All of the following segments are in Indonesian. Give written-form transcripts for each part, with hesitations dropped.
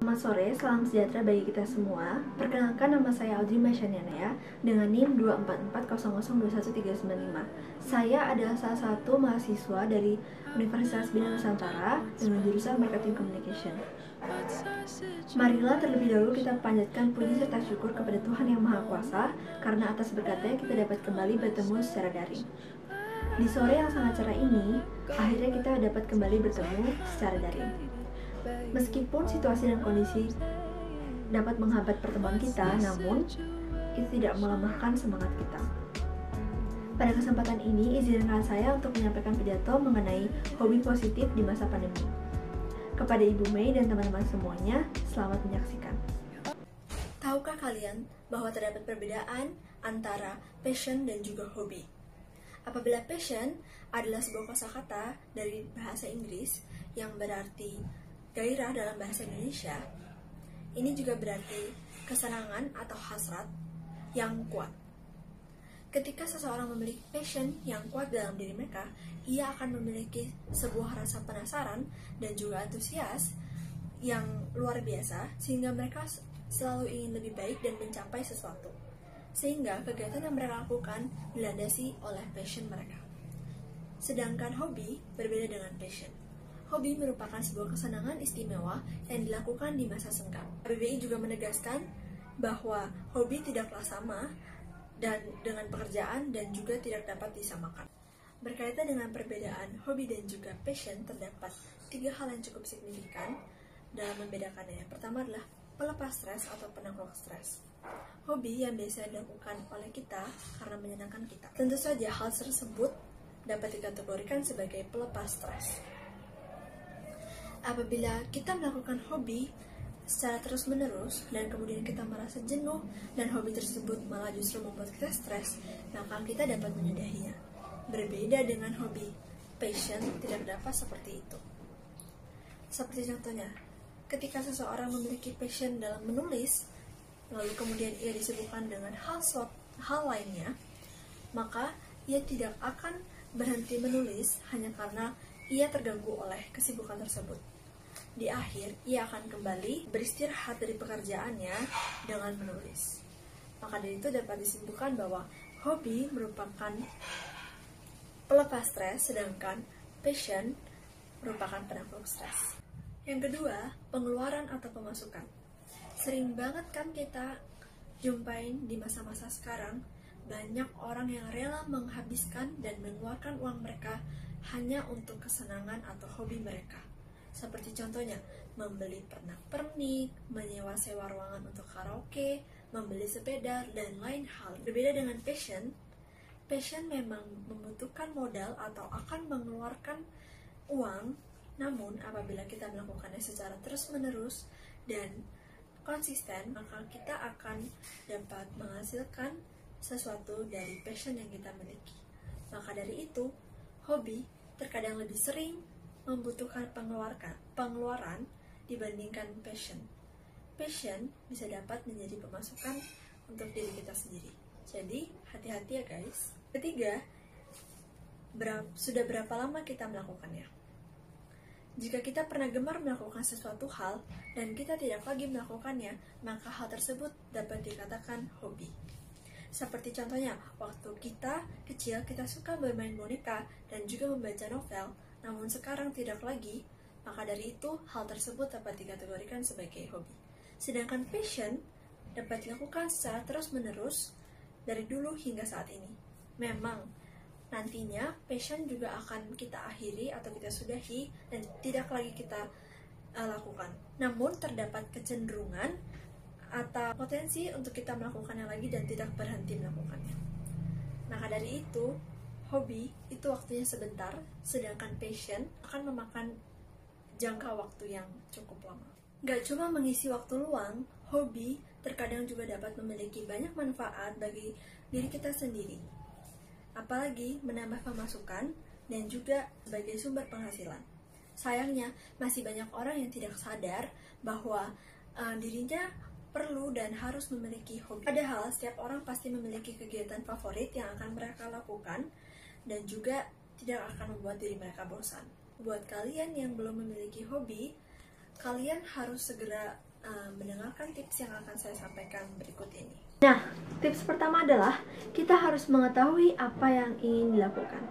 Selamat sore, salam sejahtera bagi kita semua. Perkenalkan, nama saya Audrey Masyaniana dengan NIM 244002135. Saya adalah salah satu mahasiswa dari Universitas Bina Nusantara dengan jurusan Marketing Communication. Marilah terlebih dahulu kita panjatkan puji serta syukur kepada Tuhan Yang Maha Kuasa, karena atas berkatnya kita dapat kembali bertemu secara daring. Di sore yang sangat cerah ini, akhirnya kita dapat kembali bertemu secara daring. Meskipun situasi dan kondisi dapat menghambat pertemuan kita, namun itu tidak melemahkan semangat kita. Pada kesempatan ini, izinkan saya untuk menyampaikan pidato mengenai hobi positif di masa pandemi. Kepada Ibu Mei dan teman-teman semuanya, selamat menyaksikan. Tahukah kalian bahwa terdapat perbedaan antara passion dan juga hobi? Apabila passion adalah sebuah kosakata dari bahasa Inggris yang berarti gairah dalam bahasa Indonesia, ini juga berarti kesenangan atau hasrat yang kuat. Ketika seseorang memiliki passion yang kuat dalam diri mereka, ia akan memiliki sebuah rasa penasaran dan juga antusias yang luar biasa, sehingga mereka selalu ingin lebih baik dan mencapai sesuatu. Sehingga kegiatan yang mereka lakukan dilandasi oleh passion mereka. Sedangkan hobi berbeda dengan passion. Hobi merupakan sebuah kesenangan istimewa yang dilakukan di masa senggang. KBBI juga menegaskan bahwa hobi tidaklah sama dan dengan pekerjaan dan juga tidak dapat disamakan. Berkaitan dengan perbedaan hobi dan juga passion, terdapat 3 hal yang cukup signifikan dalam membedakannya. Yang pertama adalah pelepas stres atau penakluk stres. Hobi yang biasa dilakukan oleh kita karena menyenangkan kita. Tentu saja hal tersebut dapat dikategorikan sebagai pelepas stres. Apabila kita melakukan hobi secara terus-menerus dan kemudian kita merasa jenuh dan hobi tersebut malah justru membuat kita stres, maka kita dapat menyudahinya. Berbeda dengan hobi passion, tidak dapat seperti itu. Seperti contohnya, ketika seseorang memiliki passion dalam menulis, lalu kemudian ia disibukkan dengan hal lainnya, maka ia tidak akan berhenti menulis hanya karena ia terganggu oleh kesibukan tersebut. Di akhir, ia akan kembali beristirahat dari pekerjaannya dengan menulis. Maka dari itu dapat disimpulkan bahwa hobi merupakan pelepas stres, sedangkan passion merupakan penakluk stres. Yang kedua, pengeluaran atau pemasukan. Sering banget kan kita jumpain di masa-masa sekarang, banyak orang yang rela menghabiskan dan mengeluarkan uang mereka hanya untuk kesenangan atau hobi mereka. Seperti contohnya, membeli pernak-pernik, menyewa-sewa ruangan untuk karaoke, membeli sepeda, dan lain hal. Berbeda dengan passion, passion memang membutuhkan modal atau akan mengeluarkan uang, namun apabila kita melakukannya secara terus-menerus dan konsisten, maka kita akan dapat menghasilkan sesuatu dari passion yang kita miliki. Maka dari itu, hobi terkadang lebih sering membutuhkan pengeluaran dibandingkan passion. Passion bisa dapat menjadi pemasukan untuk diri kita sendiri. Jadi, hati-hati ya guys. Ketiga, sudah berapa lama kita melakukannya? Jika kita pernah gemar melakukan sesuatu hal dan kita tidak lagi melakukannya, maka hal tersebut dapat dikatakan hobi. Seperti contohnya, waktu kita kecil, kita suka bermain boneka dan juga membaca novel, namun sekarang tidak lagi, maka dari itu hal tersebut dapat dikategorikan sebagai hobi. Sedangkan passion dapat dilakukan secara terus-menerus dari dulu hingga saat ini. Memang, nantinya passion juga akan kita akhiri atau kita sudahi dan tidak lagi kita lakukan. Namun terdapat kecenderungan atau potensi untuk kita melakukannya lagi dan tidak berhenti melakukannya. Maka dari itu, hobi itu waktunya sebentar, sedangkan passion akan memakan jangka waktu yang cukup lama. Gak cuma mengisi waktu luang, hobi terkadang juga dapat memiliki banyak manfaat bagi diri kita sendiri. Apalagi menambah pemasukan dan juga sebagai sumber penghasilan. Sayangnya, masih banyak orang yang tidak sadar bahwa dirinya perlu dan harus memiliki hobi. Padahal setiap orang pasti memiliki kegiatan favorit yang akan mereka lakukan dan juga tidak akan membuat diri mereka bosan. Buat kalian yang belum memiliki hobi, kalian harus segera mendengarkan tips yang akan saya sampaikan berikut ini. Nah, tips pertama adalah kita harus mengetahui apa yang ingin dilakukan.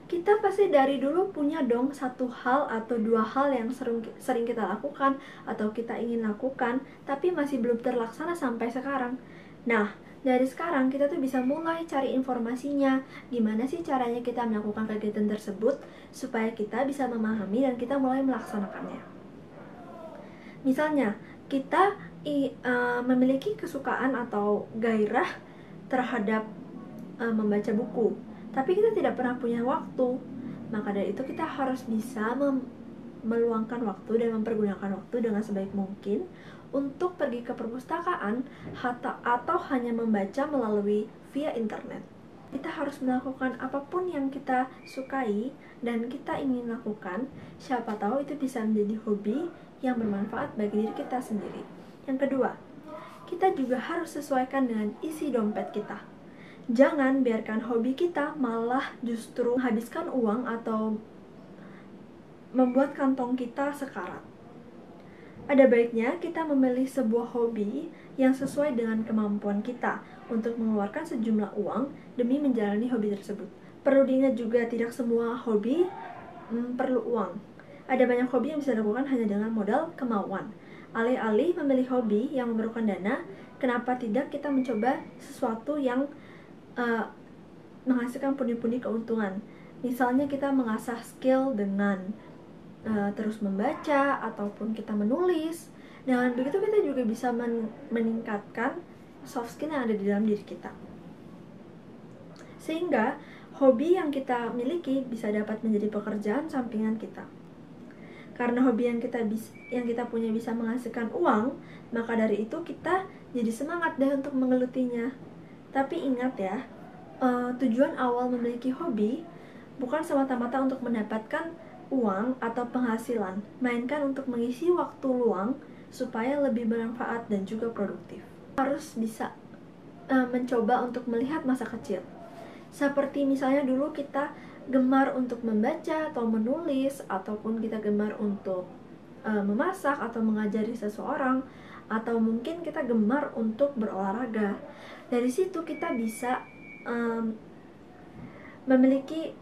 Kita pasti dari dulu punya dong satu hal atau dua hal yang sering kita lakukan atau kita ingin lakukan, tapi masih belum terlaksana sampai sekarang. Nah, dari sekarang kita tuh bisa mulai cari informasinya, gimana sih caranya kita melakukan kegiatan tersebut, supaya kita bisa memahami dan kita mulai melaksanakannya. Misalnya, kita memiliki kesukaan atau gairah terhadap membaca buku, tapi kita tidak pernah punya waktu. Maka dari itu kita harus bisa meluangkan waktu dan mempergunakan waktu dengan sebaik mungkin untuk pergi ke perpustakaan atau hanya membaca melalui via internet. Kita harus melakukan apapun yang kita sukai dan kita ingin lakukan. Siapa tahu itu bisa menjadi hobi yang bermanfaat bagi diri kita sendiri. Yang kedua, kita juga harus sesuaikan dengan isi dompet kita. Jangan biarkan hobi kita malah justru menghabiskan uang atau membuat kantong kita sekarat. Ada baiknya kita memilih sebuah hobi yang sesuai dengan kemampuan kita untuk mengeluarkan sejumlah uang demi menjalani hobi tersebut. Perlu diingat juga, tidak semua hobi perlu uang. Ada banyak hobi yang bisa dilakukan hanya dengan modal kemauan. Alih-alih memilih hobi yang memerlukan dana, kenapa tidak kita mencoba sesuatu yang menghasilkan pundi-pundi keuntungan. Misalnya kita mengasah skill dengan terus membaca ataupun kita menulis. Dengan begitu kita juga bisa meningkatkan soft skill yang ada di dalam diri kita, sehingga hobi yang kita miliki bisa dapat menjadi pekerjaan sampingan kita. Karena hobi yang kita punya bisa menghasilkan uang, maka dari itu kita jadi semangat deh untuk menggelutinya. Tapi ingat ya, tujuan awal memiliki hobi bukan semata-mata untuk mendapatkan uang atau penghasilan, melainkan untuk mengisi waktu luang supaya lebih bermanfaat dan juga produktif. Harus bisa mencoba untuk melihat masa kecil. Seperti misalnya dulu kita gemar untuk membaca atau menulis, ataupun kita gemar untuk memasak atau mengajari seseorang, atau mungkin kita gemar untuk berolahraga. Dari situ kita bisa memiliki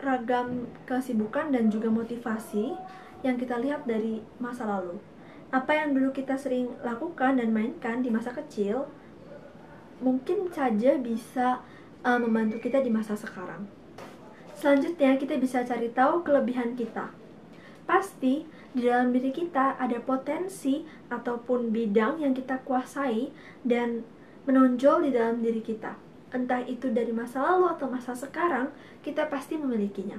ragam kesibukan dan juga motivasi yang kita lihat dari masa lalu. Apa yang dulu kita sering lakukan dan mainkan di masa kecil mungkin saja bisa membantu kita di masa sekarang. Selanjutnya kita bisa cari tahu kelebihan kita. Pasti di dalam diri kita ada potensi ataupun bidang yang kita kuasai dan menonjol di dalam diri kita. Entah itu dari masa lalu atau masa sekarang, kita pasti memilikinya.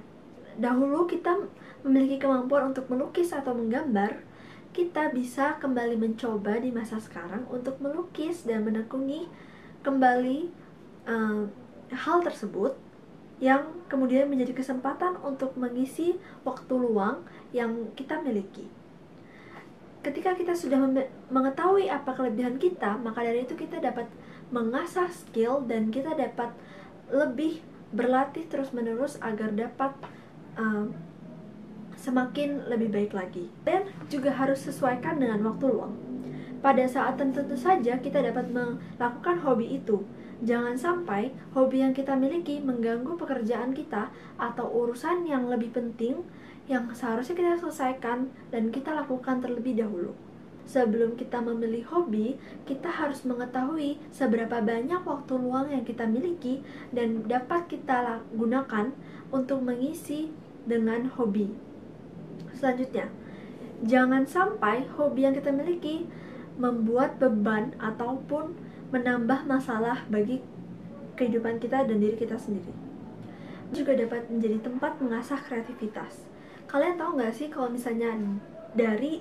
Dahulu kita memiliki kemampuan untuk melukis atau menggambar, kita bisa kembali mencoba di masa sekarang untuk melukis dan menekuni kembali hal tersebut, yang kemudian menjadi kesempatan untuk mengisi waktu luang yang kita miliki. Ketika kita sudah mengetahui apa kelebihan kita, maka dari itu kita dapat mengasah skill dan kita dapat lebih berlatih terus-menerus agar dapat semakin lebih baik lagi. Dan juga harus sesuaikan dengan waktu luang. Pada saat tertentu saja kita dapat melakukan hobi itu. Jangan sampai hobi yang kita miliki mengganggu pekerjaan kita atau urusan yang lebih penting yang seharusnya kita selesaikan dan kita lakukan terlebih dahulu. Sebelum kita memilih hobi, kita harus mengetahui seberapa banyak waktu luang yang kita miliki dan dapat kita gunakan untuk mengisi dengan hobi. Selanjutnya, jangan sampai hobi yang kita miliki membuat beban ataupun menambah masalah bagi kehidupan kita dan diri kita sendiri. Juga dapat menjadi tempat mengasah kreativitas. Kalian tahu nggak sih kalau misalnya dari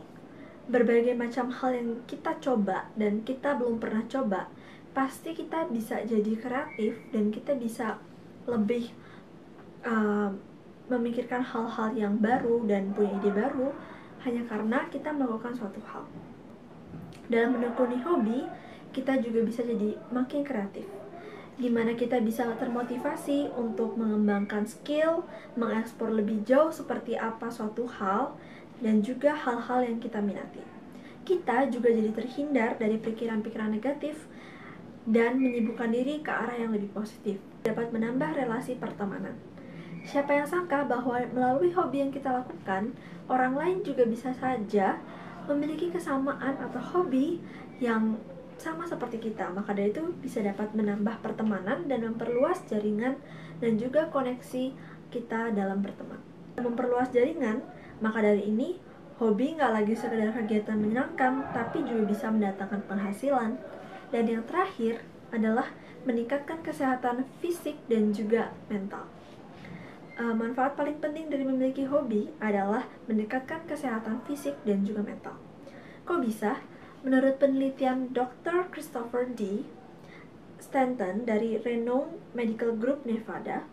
berbagai macam hal yang kita coba dan kita belum pernah coba, pasti kita bisa jadi kreatif dan kita bisa lebih memikirkan hal-hal yang baru dan punya ide baru hanya karena kita melakukan suatu hal. Dalam menekuni hobi, kita juga bisa jadi makin kreatif. Gimana kita bisa termotivasi untuk mengembangkan skill, mengeksplor lebih jauh seperti apa suatu hal, dan juga hal-hal yang kita minati. kita juga jadi terhindar dari pikiran-pikiran negatif dan menyibukkan diri ke arah yang lebih positif. Dapat menambah relasi pertemanan. Siapa yang sangka bahwa melalui hobi yang kita lakukan, orang lain juga bisa saja memiliki kesamaan atau hobi yang sama seperti kita. Maka dari itu bisa dapat menambah pertemanan dan memperluas jaringan dan juga koneksi kita dalam berteman. Memperluas jaringan, maka dari ini hobi nggak lagi sekedar kegiatan menyenangkan, tapi juga bisa mendatangkan penghasilan. Dan yang terakhir adalah meningkatkan kesehatan fisik dan juga mental. Manfaat paling penting dari memiliki hobi adalah meningkatkan kesehatan fisik dan juga mental. Kok bisa? Menurut penelitian Dr. Christopher D. Stanton dari Reno Medical Group Nevada,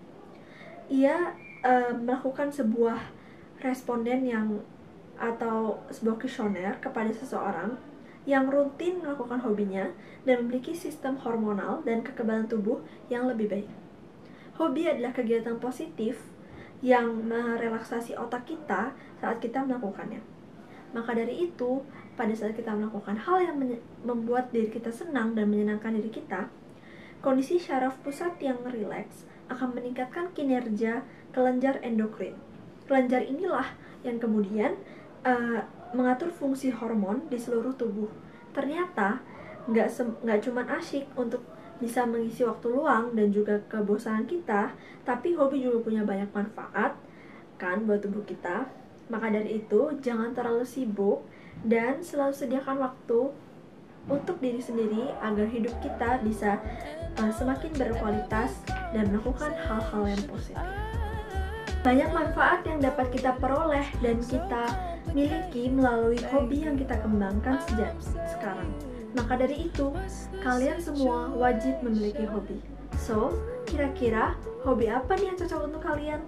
ia melakukan sebuah responden atau sebuah kuesioner kepada seseorang yang rutin melakukan hobinya dan memiliki sistem hormonal dan kekebalan tubuh yang lebih baik. Hobi adalah kegiatan positif yang merelaksasi otak kita saat kita melakukannya. Maka dari itu, pada saat kita melakukan hal yang membuat diri kita senang dan menyenangkan diri kita, kondisi syaraf pusat yang rileks akan meningkatkan kinerja kelenjar endokrin. Kelenjar inilah yang kemudian mengatur fungsi hormon di seluruh tubuh. Ternyata nggak cuma asyik untuk bisa mengisi waktu luang dan juga kebosanan kita, tapi hobi juga punya banyak manfaat kan buat tubuh kita. Maka dari itu, jangan terlalu sibuk dan selalu sediakan waktu untuk diri sendiri agar hidup kita bisa semakin berkualitas dan melakukan hal-hal yang positif. Banyak manfaat yang dapat kita peroleh dan kita miliki melalui hobi yang kita kembangkan sejak sekarang. Maka dari itu, kalian semua wajib memiliki hobi. So, kira-kira hobi apa nih yang cocok untuk kalian?